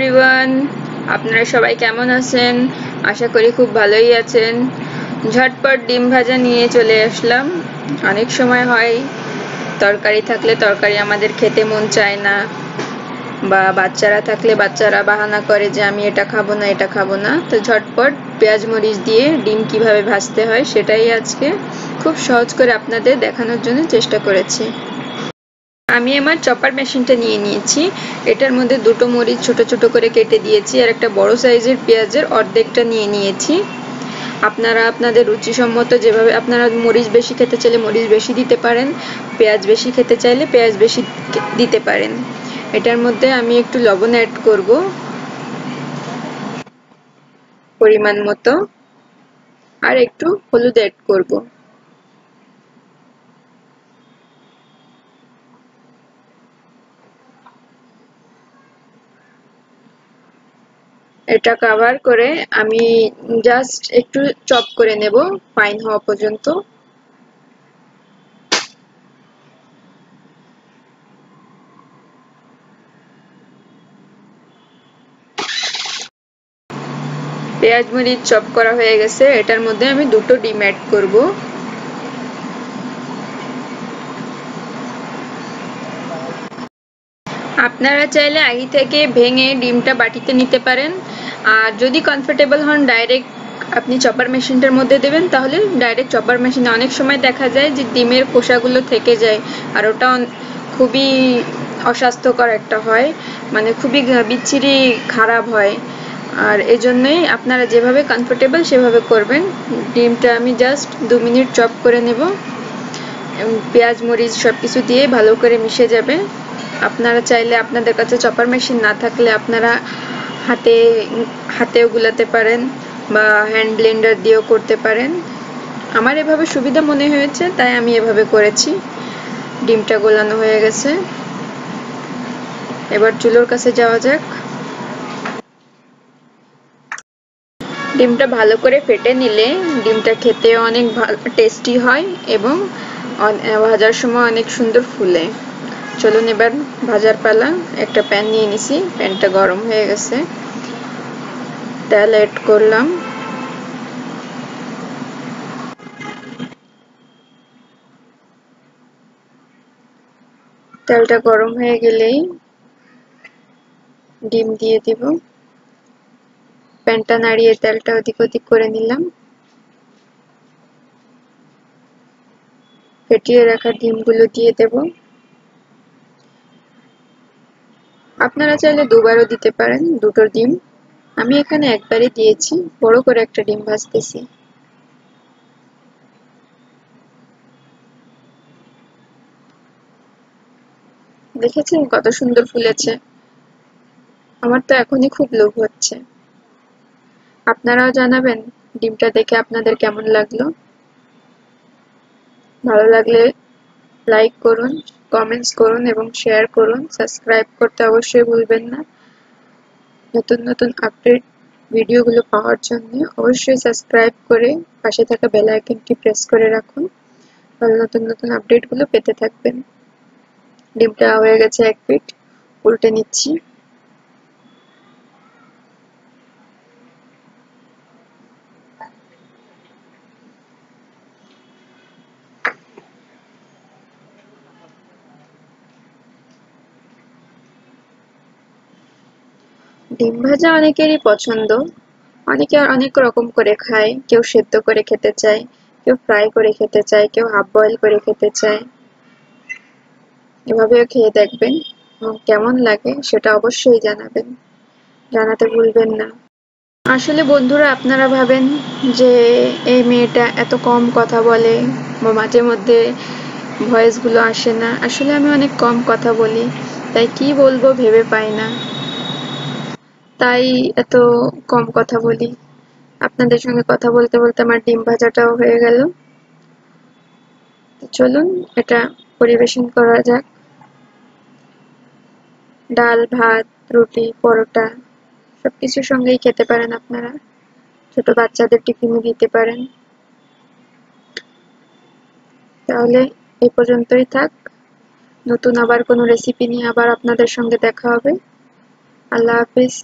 Everyone, আপনারা সবাই কেমন আছেন? আশা করি খুব ভালোই আছেন। ঝটপট ডিম ভাজা নিয়ে চলে আসলাম। অনেক সময় হয় তরকারি থাকলে তরকারি আমাদের খেতে মন চায় না, বা বাচ্চারা থাকলে বাচ্চারা বাহানা করে যে আমি এটা খাবো না এটা খাবো না। তো ঝটপট পেঁয়াজ মরিচ দিয়ে ডিম কিভাবে ভাজতে হয় সেটাই আজকে খুব সহজ করে আপনাদের দেখানোর জন্য চেষ্টা করেছি। আমি আমার চপার মেশিনটা নিয়ে নিয়েছি। এটার মধ্যে দুটো মরিচ ছোট ছোট করে কেটে দিয়েছি, আর একটা বড় সাইজের পেঁয়াজের অর্ধেকটা নিয়ে নিয়েছি। আপনারা আপনাদের রুচিসম্মত যেভাবে, আপনারা মরিচ বেশি খেতে চাইলে মরিচ বেশি দিতে পারেন, পেঁয়াজ বেশি খেতে চাইলে পেঁয়াজ বেশি দিতে পারেন। এটার মধ্যে আমি একটু লবণ অ্যাড করব পরিমাণ মতো, আর একটু হলুদ অ্যাড করব। এটা কভার করে আমি জাস্ট একটু চপ করে নেব ফাইন হওয়া পর্যন্ত। পেঁয়াজ মরিচ চপ করা হয়ে গেছে। এটার মধ্যে আমি দুটো ডিম অ্যাড করব। আপনারা চাইলে আগে থেকে ভেঙে ডিমটা বাটিতে নিতে পারেন, আর যদি কমফোর্টেবল হন ডাইরেক্ট আপনি চপার মেশিনটার মধ্যে দেবেন, তাহলে ডাইরেক্ট চপার মেশিনে অনেক সময় দেখা যায় যে ডিমের খোসাগুলো থেকে যায়, আর ওটা খুবই অস্বাস্থ্যকর একটা হয়, মানে খুবই বিচ্ছিরি খারাপ হয়। আর এজন্যই আপনারা যেভাবে কমফোর্টেবল সেভাবে করবেন। ডিমটা আমি জাস্ট 2 মিনিট চপ করে নেব। পেঁয়াজ মরিচ সবকিছু দিয়ে ভালো করে মিশে যাবে। আপনারা চাইলে আপনাদের কাছে চপার মেশিন না থাকলে আপনারা হাতেও গুলাতে পারেন, বা হ্যান্ড ব্লেন্ডার দিয়েও করতে পারেন। আমার এভাবে সুবিধা মনে হয়েছে তাই আমি এভাবে করেছি। ডিমটা গোলানো হয়ে গেছে, এবার চুলোর কাছে যাওয়া যাক। ডিমটা ভালো করে ফেটে নিলে ডিমটা খেতে অনেক টেস্টি হয়, এবং ভাজার সময় অনেক সুন্দর ফুলে। চলুন এবার ভাজার পালা। একটা প্যান নিয়ে নিছি, প্যানটা গরম হয়ে গেছে, তেল অ্যাড করলাম। তেলটা গরম হয়ে গেলেই ডিম দিয়ে দিব। প্যানটা নাড়িয়ে তেলটা ওদিক ওদিক করে নিলাম। ফেটিয়ে রাখা ডিমগুলো দিয়ে দেব। আপনারা চাইলে দুবারও দিতে পারেন দুটো ডিম। আমি এখানে একবারই দিয়েছি, বড় করে একটা ডিম ভাজতেছি। দেখেছেন কত সুন্দর ফুলেছে? আমার তো এখনই খুব লোভ হচ্ছে। আপনারাও জানাবেন ডিমটা দেখে আপনাদের কেমন লাগলো। ভালো লাগলে লাইক করুন, কমেন্টস করুন এবং শেয়ার করুন। সাবস্ক্রাইব করতে অবশ্যই ভুলবেন না। নতুন নতুন আপডেট ভিডিওগুলো পাওয়ার জন্য অবশ্যই সাবস্ক্রাইব করে পাশে থাকা বেল আইকনটি প্রেস করে রাখুন, তাহলে নতুন নতুন আপডেটগুলো পেতে থাকবেন। ডিমটা হয়ে গেছে এক পিঠ, উল্টে নিচ্ছি। ডিম ভাজা অনেকেরই পছন্দ। অনেকে অনেক রকম করে খায়, কেউ সেদ্ধ করে খেতে চায়, কেউ ফ্রাই করে খেতে চায়, কেউ হাফ বয়েল করে খেতে চায়। এভাবেও খেয়ে দেখবেন এবং কেমন লাগে সেটা অবশ্যই জানাবেন, জানাতে ভুলবেন না। আসলে বন্ধুরা, আপনারা ভাবেন যে এই মেয়েটা এত কম কথা বলে বা মাঝে মধ্যে ভয়েসগুলো আসে না। আসলে আমি অনেক কম কথা বলি, তাই কি বলবো ভেবে পাই না, তাই এত কম কথা বলি। আপনাদের সঙ্গে কথা বলতে বলতে আমার ডিম ভাজাটাও হয়ে গেল। চলুন এটা পরিবেশন করা যাক। ডাল, ভাত, রুটি, পরোটা সবকিছুর সঙ্গেই খেতে পারেন আপনারা। ছোট বাচ্চাদের টিফিনে দিতে পারেন। তাহলে এই পর্যন্তই থাক। নতুন আবার কোনো রেসিপি নিয়ে আবার আপনাদের সঙ্গে দেখা হবে। আল্লাহ হাফিজ।